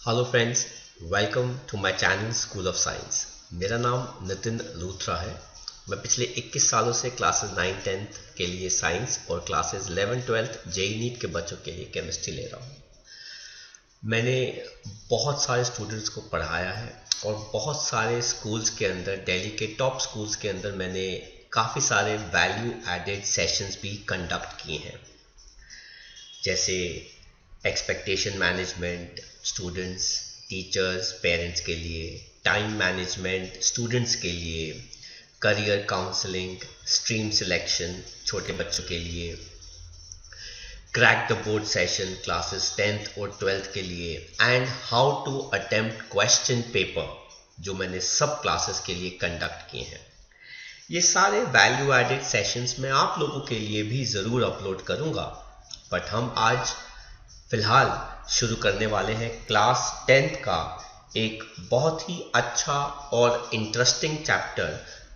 Hello friends, welcome to my channel school of science. मेरा नाम नितिन लूथरा है। मैं पिछले 21 सालों से क्लासेस 9-10 के लिए साइंस और क्लासेस 11-12 जेई नीट के बच्चों के लिए केमिस्ट्री ले रहा हूँ। मैंने बहुत सारे स्टूडेंट्स को पढ़ाया है और बहुत सारे स्कूल्स के अंदर, दिल्ली के टॉप स्कूल्स के अंदर मैंने काफ़ी सारे वैल्यू एडेड सेशंस भी कंडक्ट किए हैं, जैसे expectation management students, teachers, parents के लिए, टाइम मैनेजमेंट स्टूडेंट्स के लिए, करियर काउंसलिंग, स्ट्रीम सिलेक्शन छोटे बच्चों के लिए, crack the board session classes 10th और 12th के लिए, and how to attempt question paper जो मैंने सब क्लासेस के लिए कंडक्ट किए हैं। ये सारे वैल्यू एडेड सेशंस मैं आप लोगों के लिए भी ज़रूर अपलोड करूँगा, बट हम आज फिलहाल शुरू करने वाले हैं क्लास 10th का एक बहुत ही अच्छा और interesting chapter,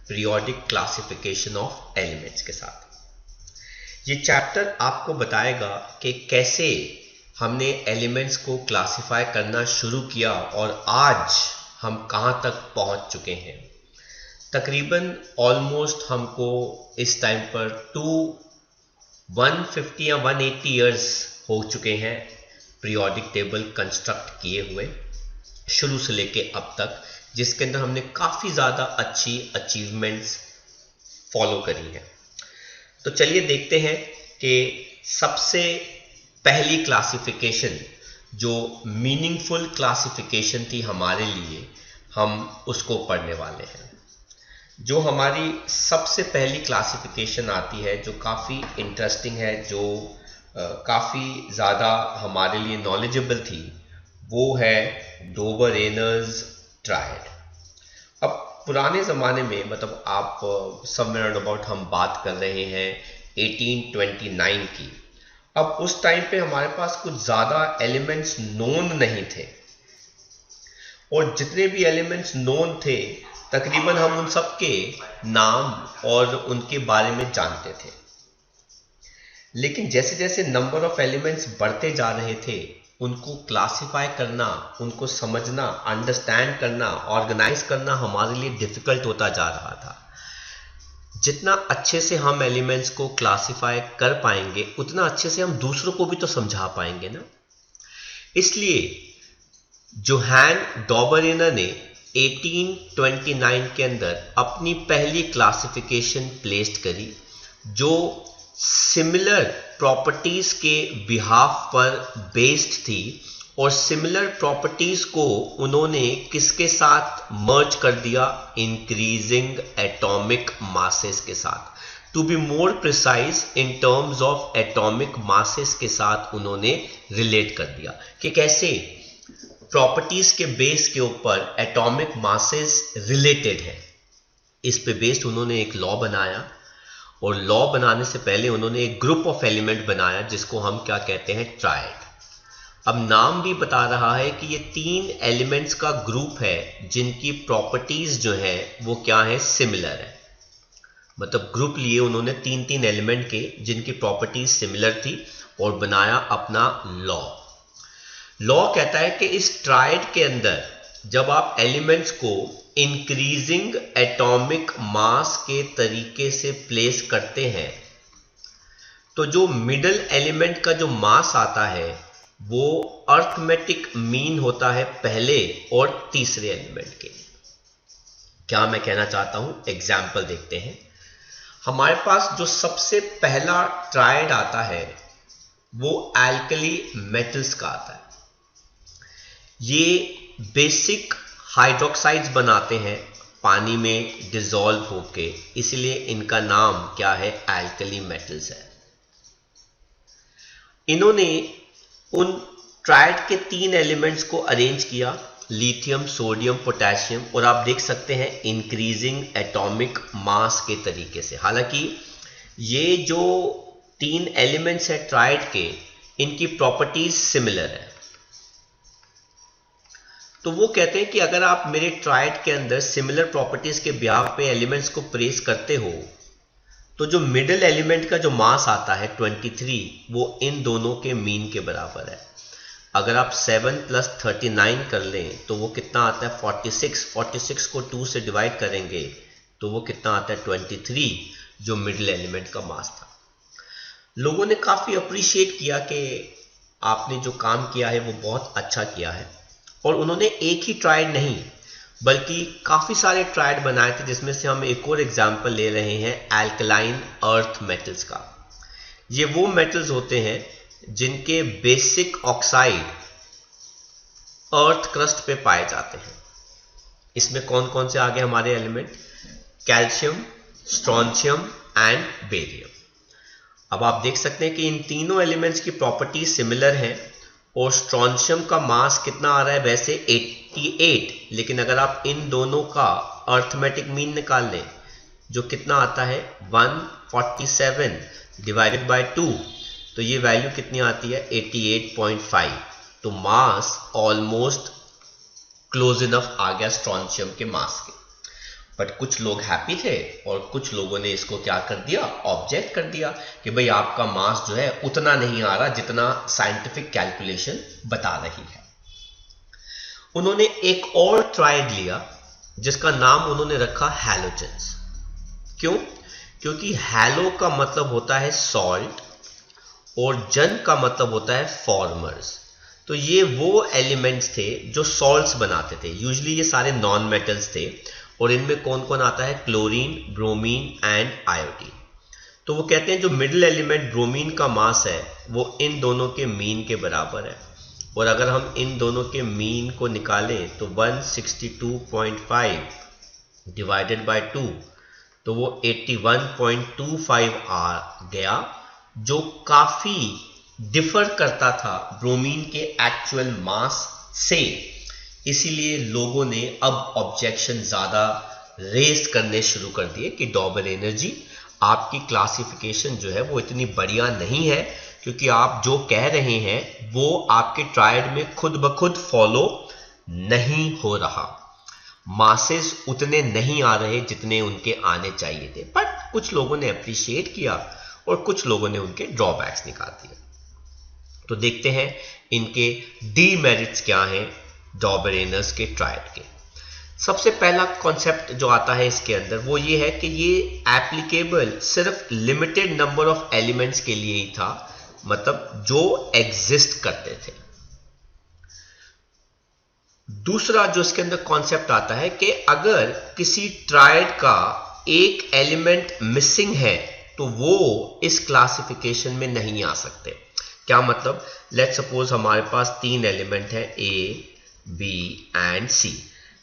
periodic classification of elements के साथ। ये चैप्टर आपको बताएगा कि कैसे हमने एलिमेंट्स को क्लासिफाई करना शुरू किया और आज हम कहाँ तक पहुँच चुके हैं। तकरीबन ऑलमोस्ट हमको इस टाइम पर 150 या 180 ईयर्स हो चुके हैं पीरियोडिक टेबल कंस्ट्रक्ट किए हुए, शुरू से लेके अब तक, जिसके अंदर हमने काफ़ी ज़्यादा अच्छी अचीवमेंट्स फॉलो करी है। तो चलिए देखते हैं कि सबसे पहली क्लासिफिकेशन जो मीनिंगफुल क्लासिफिकेशन थी हमारे लिए, हम उसको पढ़ने वाले हैं। जो हमारी सबसे पहली क्लासिफिकेशन आती है, जो काफ़ी इंटरेस्टिंग है, जो काफ़ी ज़्यादा हमारे लिए नॉलेजेबल थी, वो है डोबरेनर्स ट्रायड। अब पुराने ज़माने में, मतलब आप समवेयर अबाउट हम बात कर रहे हैं 1829 की। अब उस टाइम पे हमारे पास कुछ ज़्यादा एलिमेंट्स नोन नहीं थे, और जितने भी एलिमेंट्स नोन थे तकरीबन हम उन सब के नाम और उनके बारे में जानते थे। लेकिन जैसे जैसे नंबर ऑफ एलिमेंट्स बढ़ते जा रहे थे, उनको क्लासिफाई करना, उनको समझना, अंडरस्टैंड करना, ऑर्गेनाइज करना हमारे लिए डिफिकल्ट होता जा रहा था। जितना अच्छे से हम एलिमेंट्स को क्लासिफाई कर पाएंगे, उतना अच्छे से हम दूसरों को भी तो समझा पाएंगे ना। इसलिए जोहान डॉबरेनर ने 1829 के अंदर अपनी पहली क्लासिफिकेशन प्लेस्ड करी, जो सिमिलर प्रॉपर्टीज के बिहाफ पर बेस्ड थी, और सिमिलर प्रॉपर्टीज को उन्होंने किसके साथ मर्ज कर दिया? इंक्रीजिंग एटॉमिक मासेस के साथ। To be more precise, in terms of atomic masses के साथ उन्होंने रिलेट कर दिया कि कैसे प्रॉपर्टीज के बेस के ऊपर एटॉमिक मासेस रिलेटेड है। इस पे बेस्ड उन्होंने एक लॉ बनाया, और लॉ बनाने से पहले उन्होंने एक ग्रुप ऑफ एलिमेंट बनाया जिसको हम क्या कहते हैं? ट्रायड। अब नाम भी बता रहा है कि ये 3 एलिमेंट्स का ग्रुप है जिनकी प्रॉपर्टीज जो है वो क्या है? सिमिलर है। मतलब ग्रुप लिए उन्होंने 3 एलिमेंट के जिनकी प्रॉपर्टीज सिमिलर थी, और बनाया अपना लॉ। लॉ कहता है कि इस ट्रायड के अंदर जब आप एलिमेंट्स को इंक्रीजिंग एटॉमिक मास के तरीके से प्लेस करते हैं, तो जो मिडल एलिमेंट का जो मास आता है वो अर्थमेटिक मीन होता है पहले और तीसरे एलिमेंट के। क्या मैं कहना चाहता हूं? एग्जाम्पल देखते हैं। हमारे पास जो सबसे पहला ट्रायड आता है वो एल्कली मेटल्स का आता है। ये बेसिक हाइड्रोक्साइड्स बनाते हैं पानी में डिसॉल्व होके, इसलिए इनका नाम क्या है? एल्कली मेटल्स है। इन्होंने उन ट्रायड के 3 एलिमेंट्स को अरेंज किया, लिथियम, सोडियम, पोटेशियम, और आप देख सकते हैं इंक्रीजिंग एटॉमिक मास के तरीके से। हालांकि ये जो 3 एलिमेंट्स हैं ट्रायड के, इनकी प्रॉपर्टीज सिमिलर है। तो वो कहते हैं कि अगर आप मेरे ट्रायड के अंदर सिमिलर प्रॉपर्टीज के बिहाफ पे एलिमेंट्स को प्लेस करते हो, तो जो मिडिल एलिमेंट का जो मास आता है 23, वो इन दोनों के मीन के बराबर है। अगर आप 7 + 39 कर लें तो वो कितना आता है 46। 46 को 2 से डिवाइड करेंगे तो वो कितना आता है 23, जो मिडिल एलिमेंट का मास था। लोगों ने काफ़ी अप्रिशिएट किया कि आपने जो काम किया है वो बहुत अच्छा किया है, और उन्होंने एक ही ट्रायड नहीं बल्कि काफ़ी सारे ट्रायड बनाए थे, जिसमें से हम एक और एग्जाम्पल ले रहे हैं एल्कलाइन अर्थ मेटल्स का। ये वो मेटल्स होते हैं जिनके बेसिक ऑक्साइड अर्थ क्रस्ट पे पाए जाते हैं। इसमें कौन कौन से आ गए हमारे element? Calcium, strontium and barium. अब आप देख सकते हैं कि इन तीनों एलिमेंट्स की प्रॉपर्टी सिमिलर है, और स्ट्रोंशियम का मास कितना आ रहा है वैसे 88, लेकिन अगर आप इन दोनों का अर्थमेटिक मीन निकाल लें जो कितना आता है 147 डिवाइडेड बाय 2, तो ये वैल्यू कितनी आती है 88.5। तो मास ऑलमोस्ट क्लोज इनफ आ गया स्ट्रोंशियम के मास के। बट कुछ लोग हैप्पी थे और कुछ लोगों ने इसको क्या कर दिया, ऑब्जेक्ट कर दिया कि भाई आपका मास जो है उतना नहीं आ रहा जितना साइंटिफिक कैलकुलेशन बता रही है। उन्होंने एक और ट्रायड लिया जिसका नाम उन्होंने रखा हैलोजेंस। क्यों? क्योंकि हैलो का मतलब होता है सॉल्ट और जन का मतलब होता है फॉर्मर्स। तो ये वो एलिमेंट्स थे जो सॉल्ट्स बनाते थे। यूजुअली ये सारे नॉन मेटल्स थे, और इनमें कौन कौन आता है? Chlorine, bromine and iodine. तो वो कहते हैं जो मिडिल एलिमेंट ब्रोमीन का मास है वो इन दोनों के मीन के बराबर है, और अगर हम इन दोनों के मीन को निकालें तो 162.5 डिवाइडेड बाय 2, तो वो 81.25 आ गया, जो काफ़ी डिफर करता था ब्रोमीन के एक्चुअल मास से। इसीलिए लोगों ने अब ऑब्जेक्शन ज़्यादा रेज करने शुरू कर दिए कि डॉबल एनर्जी आपकी क्लासिफिकेशन जो है वो इतनी बढ़िया नहीं है, क्योंकि आप जो कह रहे हैं वो आपके ट्रायड में खुद ब खुद फॉलो नहीं हो रहा। मासेस उतने नहीं आ रहे जितने उनके आने चाहिए थे। बट कुछ लोगों ने अप्रिशिएट किया और कुछ लोगों ने उनके ड्रॉबैक्स निकाल दिए। तो देखते हैं इनके डीमेरिट्स क्या हैं डॉबरेनर्स के ट्रायड के। सबसे पहला कॉन्सेप्ट जो आता है इसके अंदर वो ये है कि ये एप्लीकेबल सिर्फ लिमिटेड नंबर ऑफ एलिमेंट्स के लिए ही था, मतलब जो एग्जिस्ट करते थे। दूसरा जो इसके अंदर कॉन्सेप्ट आता है कि अगर किसी ट्रायड का एक एलिमेंट मिसिंग है तो वो इस क्लासिफिकेशन में नहीं आ सकते। क्या मतलब? लेट्स सपोज हमारे पास 3 एलिमेंट है ए, बी एंड सी,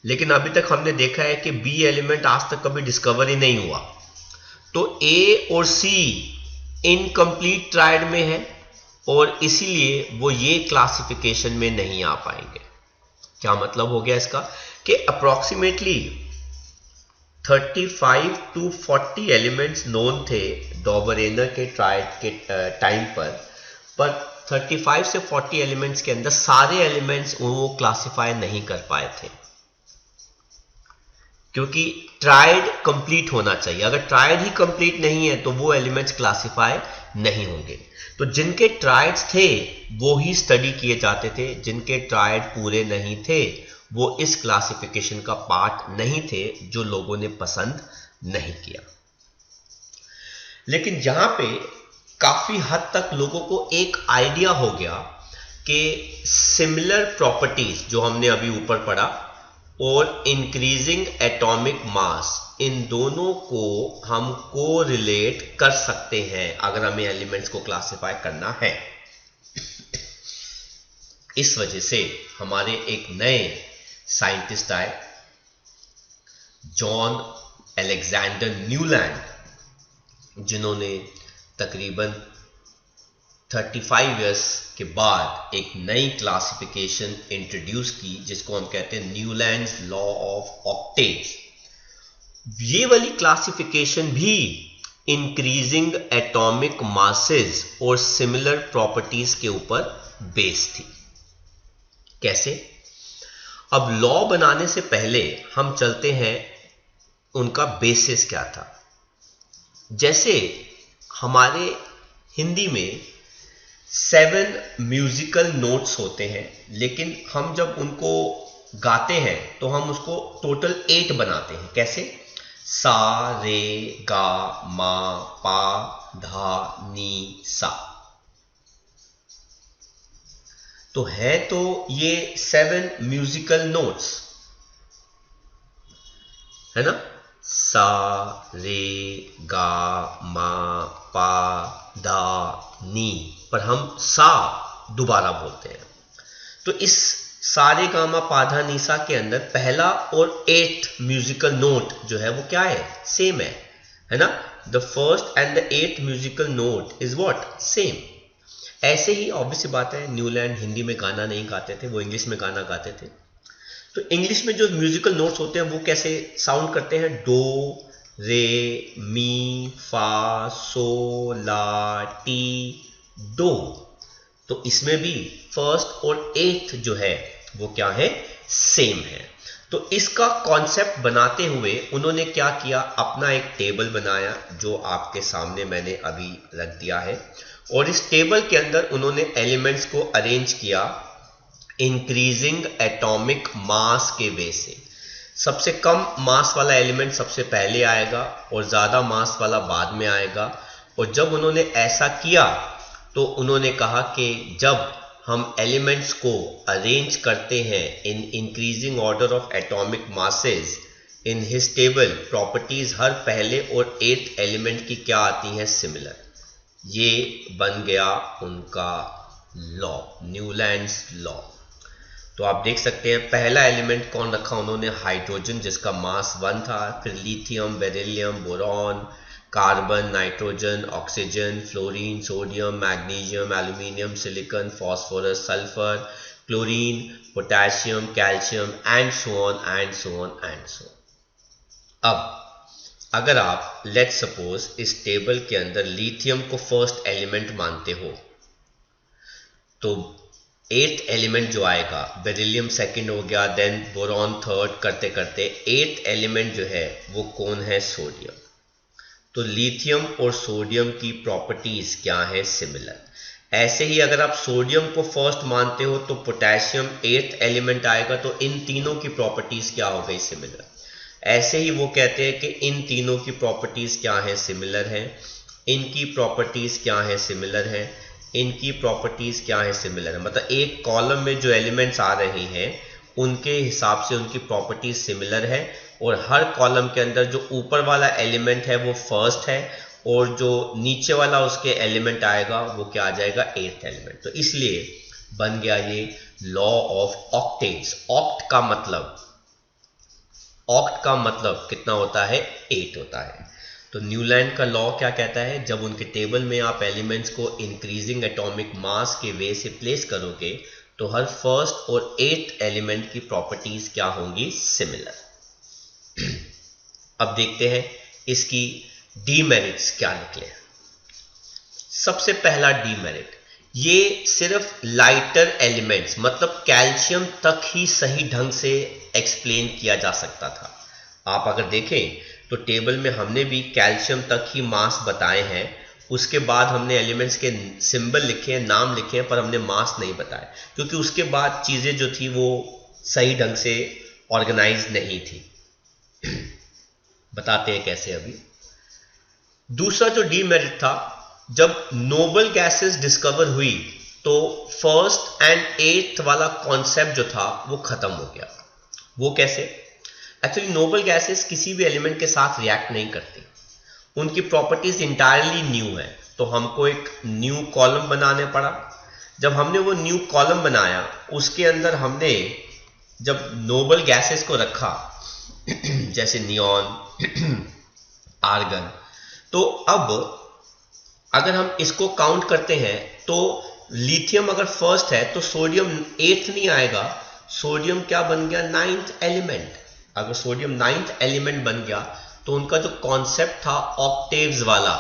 लेकिन अभी तक हमने देखा है कि बी एलिमेंट आज तक कभी डिस्कवर ही नहीं हुआ, तो ए और सी इनकम्प्लीट ट्रायड में है और इसीलिए वो ये क्लासिफिकेशन में नहीं आ पाएंगे। क्या मतलब हो गया इसका? कि अप्रोक्सीमेटली 35 to 40 एलिमेंट्स नोन थे डॉबरेनर के ट्रायड के टाइम पर 35 से 40 एलिमेंट्स के अंदर सारे एलिमेंट्स वो क्लासिफाई नहीं कर पाए थे, क्योंकि ट्रायड कंप्लीट होना चाहिए। अगर ट्रायड ही कंप्लीट नहीं है तो वो एलिमेंट्स क्लासिफाई नहीं होंगे। तो जिनके ट्रायड्स थे वो ही स्टडी किए जाते थे, जिनके ट्रायड पूरे नहीं थे वो इस क्लासिफिकेशन का पार्ट नहीं थे, जो लोगों ने पसंद नहीं किया। लेकिन यहां पे काफी हद तक लोगों को एक आइडिया हो गया कि सिमिलर प्रॉपर्टीज जो हमने अभी ऊपर पढ़ा और इंक्रीजिंग एटॉमिक मास, इन दोनों को हम कोरिलेट कर सकते हैं अगर हमें एलिमेंट्स को क्लासिफाई करना है। इस वजह से हमारे एक नए साइंटिस्ट आए, जॉन अलेक्जेंडर न्यूलैंड, जिन्होंने तकरीबन 35 इयर्स के बाद एक नई क्लासिफिकेशन इंट्रोड्यूस की, जिसको हम कहते हैं न्यूलैंड्स लॉ ऑफ ऑक्टेव्स। ये वाली क्लासिफिकेशन भी इंक्रीजिंग एटॉमिक मासेस और सिमिलर प्रॉपर्टीज के ऊपर बेस थी। कैसे? अब लॉ बनाने से पहले हम चलते हैं उनका बेसिस क्या था। जैसे हमारे हिंदी में 7 म्यूजिकल नोट्स होते हैं, लेकिन हम जब उनको गाते हैं तो हम उसको टोटल 8 बनाते हैं। कैसे? सा, रे, गा, मा, पा, धा, नी, सा। तो है तो ये 7 म्यूजिकल नोट्स, है ना? सा, रे, गा, मा, पा, धा, नी, पर हम सा दोबारा बोलते हैं। तो इस सारे गामा पाधा निसा के अंदर पहला और 8th म्यूजिकल नोट जो है वो क्या है? सेम है ना? The first and the 8th musical note is what? Same. ऐसे ही ऑब्वियस बात है, न्यूलैंड हिंदी में गाना नहीं गाते थे, वो इंग्लिश में गाना गाते थे। तो इंग्लिश में जो म्यूजिकल नोट्स होते हैं वो कैसे साउंड करते हैं? डो, रे, मी, फा, सो, ला, टी, डो। तो इसमें भी फर्स्ट और 8th जो है वो क्या है? सेम है। तो इसका कॉन्सेप्ट बनाते हुए उन्होंने क्या किया? अपना एक टेबल बनाया जो आपके सामने मैंने अभी रख दिया है, और इस टेबल के अंदर उन्होंने एलिमेंट्स को अरेंज किया इंक्रीजिंग एटॉमिक मास के वे से। सबसे कम मास वाला एलिमेंट सबसे पहले आएगा और ज़्यादा मास वाला बाद में आएगा। और जब उन्होंने ऐसा किया तो उन्होंने कहा कि जब हम एलिमेंट्स को अरेंज करते हैं in increasing order of atomic masses in his table, properties हर पहले और 8th एलिमेंट की क्या आती हैं? सिमिलर। ये बन गया उनका लॉ, न्यूलैंड्स लॉ। तो आप देख सकते हैं पहला एलिमेंट कौन रखा उन्होंने? हाइड्रोजन, जिसका मास 1 था। फिर lithium, beryllium, boron, carbon, nitrogen, oxygen, fluorine, sodium, magnesium, aluminium, silicon, phosphorus, sulphur, chlorine, potassium, calcium and so on and so on and so on. अब अगर आप लेट सपोज इस टेबल के अंदर लिथियम को फर्स्ट एलिमेंट मानते हो, तो 8th एलिमेंट जो आएगा, बेरिलियम सेकंड हो गया, देन बोरॉन थर्ड, करते करते 8th एलिमेंट जो है वो कौन है? सोडियम। तो लिथियम और सोडियम की प्रॉपर्टीज क्या है? सिमिलर। ऐसे ही अगर आप सोडियम को फर्स्ट मानते हो तो पोटेशियम 8th एलिमेंट आएगा, तो इन तीनों की प्रॉपर्टीज क्या हो गई? सिमिलर। ऐसे ही वो कहते हैं कि इन तीनों की प्रॉपर्टीज क्या है? सिमिलर है। इनकी प्रॉपर्टीज क्या है? सिमिलर है। इनकी प्रॉपर्टीज क्या है? सिमिलर है। मतलब एक कॉलम में जो एलिमेंट्स आ रहे हैं उनके हिसाब से उनकी प्रॉपर्टीज सिमिलर है, और हर कॉलम के अंदर जो ऊपर वाला एलिमेंट है वो फर्स्ट है, और जो नीचे वाला उसके एलिमेंट आएगा वो क्या आ जाएगा? 8th element. तो इसलिए बन गया ये लॉ ऑफ ऑक्टेट्स। ऑक्ट का मतलब कितना होता है? 8 होता है। तो न्यूलैंड का लॉ क्या कहता है? जब उनके टेबल में आप एलिमेंट्स को इंक्रीजिंग एटॉमिक मास के वे से प्लेस करोगे तो हर फर्स्ट और 8th एलिमेंट की प्रॉपर्टीज क्या होंगी? सिमिलर। अब देखते हैं इसकी डीमेरिट्स क्या निकले। सबसे पहला डीमेरिट, ये सिर्फ लाइटर एलिमेंट्स मतलब कैल्शियम तक ही सही ढंग से एक्सप्लेन किया जा सकता था। आप अगर देखें तो टेबल में हमने भी कैल्शियम तक ही मास बताए हैं, उसके बाद हमने एलिमेंट्स के सिंबल लिखे हैं, नाम लिखे हैं, पर हमने मास नहीं बताया, क्योंकि उसके बाद चीज़ें जो थी वो सही ढंग से ऑर्गेनाइज नहीं थी। बताते हैं कैसे अभी। दूसरा जो डीमेरिट था, जब नोबल गैसेस डिस्कवर हुई तो फर्स्ट एंड 8th वाला कॉन्सेप्ट जो था वो खत्म हो गया। वो कैसे? एक्चुअली नोबल गैसेस किसी भी एलिमेंट के साथ रिएक्ट नहीं करती, उनकी प्रॉपर्टीज इंटायरली न्यू है, तो हमको एक न्यू कॉलम बनाने पड़ा। जब हमने वो न्यू कॉलम बनाया उसके अंदर हमने जब नोबल गैसेस को रखा जैसे नियॉन, आर्गन, तो अब अगर हम इसको काउंट करते हैं तो लिथियम अगर फर्स्ट है तो सोडियम 8th नहीं आएगा, सोडियम क्या बन गया? 9th element. अगर सोडियम 9th एलिमेंट बन गया तो उनका जो कॉन्सेप्ट था ऑक्टेव्स वाला,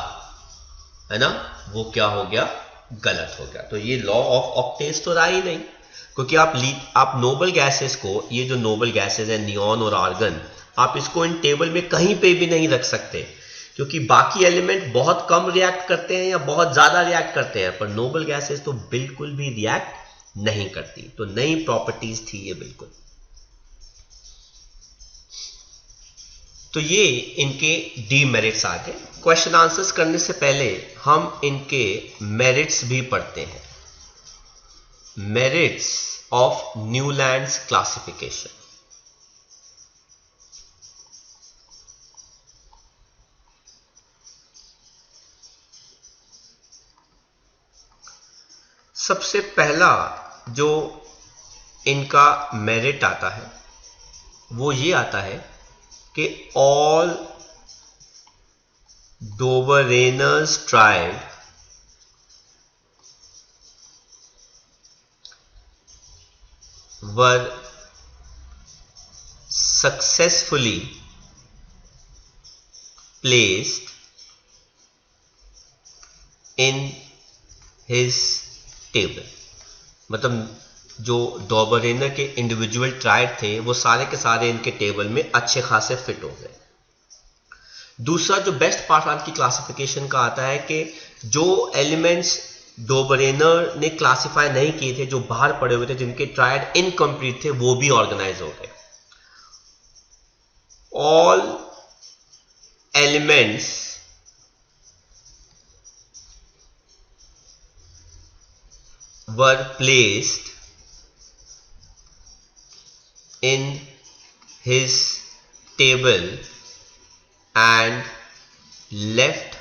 है ना, वो क्या हो गया? गलत हो गया। तो ये लॉ ऑफ ऑक्टेव्स तो रहा ही नहीं, क्योंकि आप नोबल गैसेस को, ये जो नोबल गैसेस है नियॉन और आर्गन, आप इसको इन टेबल में कहीं पे भी नहीं रख सकते, क्योंकि बाकी एलिमेंट बहुत कम रिएक्ट करते हैं या बहुत ज्यादा रिएक्ट करते हैं, पर नोबल गैसेस तो बिल्कुल भी रिएक्ट नहीं करती। तो नई प्रॉपर्टीज थी ये बिल्कुल। तो ये इनके डीमेरिट्स आ गए। क्वेश्चन आंसर्स करने से पहले हम इनके मेरिट्स भी पढ़ते हैं। Merits of Newlands classification. सबसे पहला जो इनका मेरिट आता है वो ये आता है कि all Dobereiner's triads were successfully placed in his table. मतलब जो डॉबरेनर के इंडिविजुअल ट्राइड थे वो सारे के सारे इनके टेबल में अच्छे खासे फिट हो गए। दूसरा जो बेस्ट पार्ट आपकी क्लासिफिकेशन का आता है कि जो एलिमेंट्स डॉबरेनर ने क्लासिफाई नहीं किए थे, जो बाहर पड़े हुए थे, जिनके ट्राइड इनकम्प्लीट थे, वो भी ऑर्गेनाइज हो गए। All elements were placed in his table and left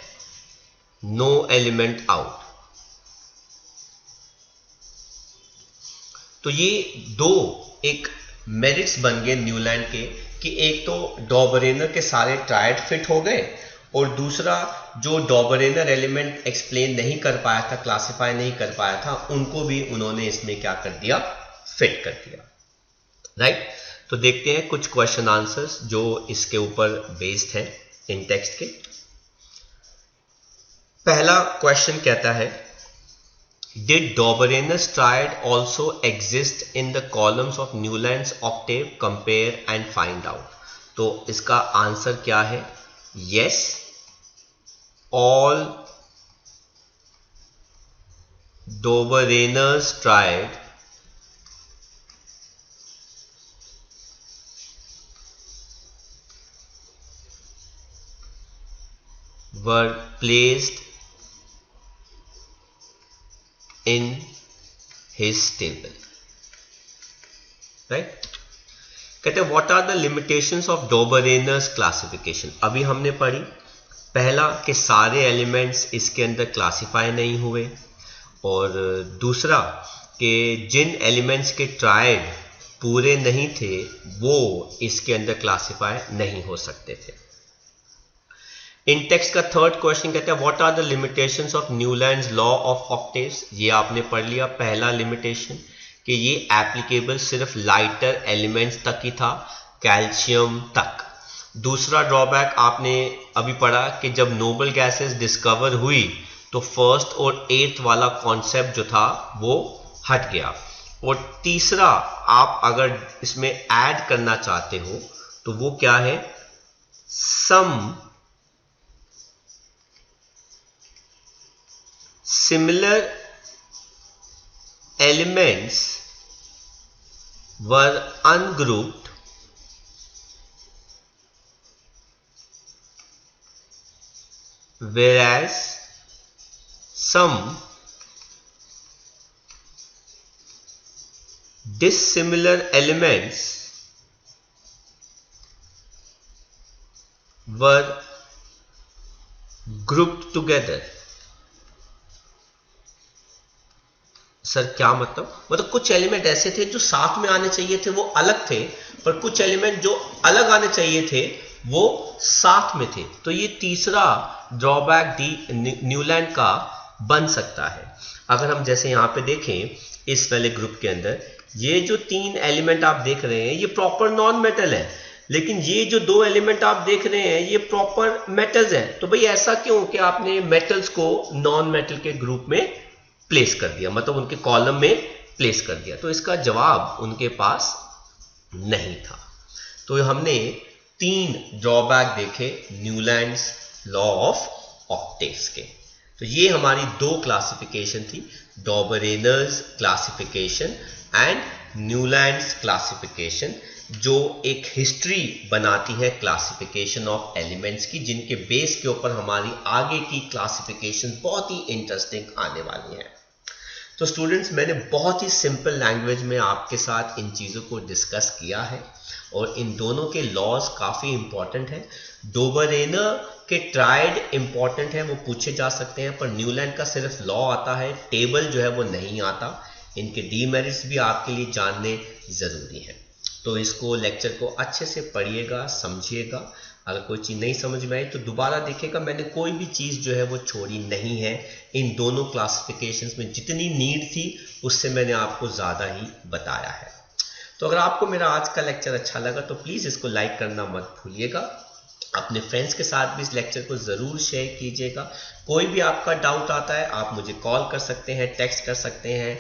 no element out। तो ये दो एक मेरिट्स बन गए न्यूलैंड के कि एक तो डॉबरेनर के सारे ट्राइड फिट हो गए, और दूसरा जो डॉबरेनर एलिमेंट एक्सप्लेन नहीं कर पाया था, क्लासिफाई नहीं कर पाया था, उनको भी उन्होंने इसमें क्या कर दिया, फिट कर दिया। राइट। तो देखते हैं कुछ क्वेश्चन आंसर्स जो इसके ऊपर बेस्ड है इन टेक्स्ट के। पहला क्वेश्चन कहता है, did Dobereiner's triads also exist in the columns of Newlands' octave, compare and find out. तो इसका आंसर क्या है, yes, all Doberaners tried were placed in his table। Right. कहते हैं what are the limitations of Dobereiner's classification. अभी हमने पढ़ी पहला कि सारे एलिमेंट्स इसके अंदर क्लासिफाई नहीं हुए, और दूसरा कि जिन एलिमेंट्स के ट्राइड पूरे नहीं थे वो इसके अंदर क्लासिफाई नहीं हो सकते थे। इन टेक्स्ट का थर्ड क्वेश्चन कहता है what are the limitations of Newlands law of octaves. ये आपने पढ़ लिया पहला लिमिटेशन कि ये एप्लीकेबल सिर्फ लाइटर एलिमेंट्स तक ही था, कैल्शियम तक। दूसरा ड्रॉबैक आपने अभी पढ़ा कि जब नोबल गैसेस डिस्कवर हुई तो फर्स्ट और एथ वाला कॉन्सेप्ट जो था वो हट गया। और तीसरा आप अगर इसमें ऐड करना चाहते हो तो वो क्या है, some similar elements were ungrouped whereas some dissimilar elements were grouped together। Sir क्या मतलब कुछ एलिमेंट ऐसे थे जो साथ में आने चाहिए थे वो अलग थे, पर कुछ एलिमेंट जो अलग आने चाहिए थे वो साथ में थे। तो ये तीसरा ड्रॉबैक डी न्यूलैंड का बन सकता है। अगर हम जैसे यहां पे देखें इस वाले ग्रुप के अंदर ये जो तीन एलिमेंट आप देख रहे हैं ये प्रॉपर नॉन मेटल है, लेकिन ये जो दो एलिमेंट आप देख रहे हैं ये प्रॉपर मेटल्स हैं। तो भाई ऐसा क्यों कि आपने मेटल्स को नॉन मेटल के ग्रुप में प्लेस कर दिया, मतलब उनके कॉलम में प्लेस कर दिया। तो इसका जवाब उनके पास नहीं था। तो हमने तीन ड्रॉबैक देखे न्यूलैंड्स लॉ ऑफ ऑक्टेव्स के। तो ये हमारी दो क्लासिफिकेशन थी, डॉबरेनर्स क्लासिफिकेशन एंड न्यूलैंड्स क्लासिफिकेशन, जो एक हिस्ट्री बनाती है क्लासिफिकेशन ऑफ एलिमेंट्स की, जिनके बेस के ऊपर हमारी आगे की क्लासिफिकेशन बहुत ही इंटरेस्टिंग आने वाली है। तो स्टूडेंट्स, मैंने बहुत ही सिंपल लैंग्वेज में आपके साथ इन चीज़ों को डिस्कस किया है और इन दोनों के लॉज काफ़ी इंपॉर्टेंट हैं। डोबरेनर के ट्राइड इंपॉर्टेंट है, वो पूछे जा सकते हैं, पर न्यूलैंड का सिर्फ लॉ आता है, टेबल जो है वो नहीं आता। इनके डीमेरिट्स भी आपके लिए जानने ज़रूरी हैं। तो इसको लेक्चर को अच्छे से पढ़िएगा, समझिएगा। अगर कोई चीज़ नहीं समझ में आई तो दोबारा देखिएगा, मैंने कोई भी चीज़ जो है वो छोड़ी नहीं है। इन दोनों क्लासिफिकेशंस में जितनी नीड थी उससे मैंने आपको ज़्यादा ही बताया है। तो अगर आपको मेरा आज का लेक्चर अच्छा लगा तो प्लीज़ इसको लाइक करना मत भूलिएगा। अपने फ्रेंड्स के साथ भी इस लेक्चर को ज़रूर शेयर कीजिएगा। कोई भी आपका डाउट आता है आप मुझे कॉल कर सकते हैं, टेक्स्ट कर सकते हैं,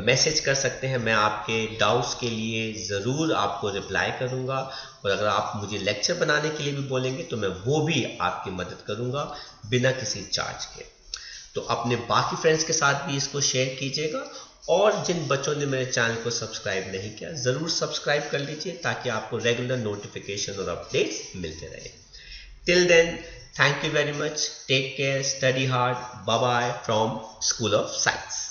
मैसेज कर सकते हैं। मैं आपके डाउट्स के लिए ज़रूर आपको रिप्लाई करूंगा। और अगर आप मुझे लेक्चर बनाने के लिए भी बोलेंगे तो मैं वो भी आपकी मदद करूंगा बिना किसी चार्ज के। तो अपने बाकी फ्रेंड्स के साथ भी इसको शेयर कीजिएगा। और जिन बच्चों ने मेरे चैनल को सब्सक्राइब नहीं किया, ज़रूर सब्सक्राइब कर लीजिए ताकि आपको रेगुलर नोटिफिकेशन और अपडेट्स मिलते रहे। Till then, thank you very much. Take care, study hard. Bye bye from School of Science.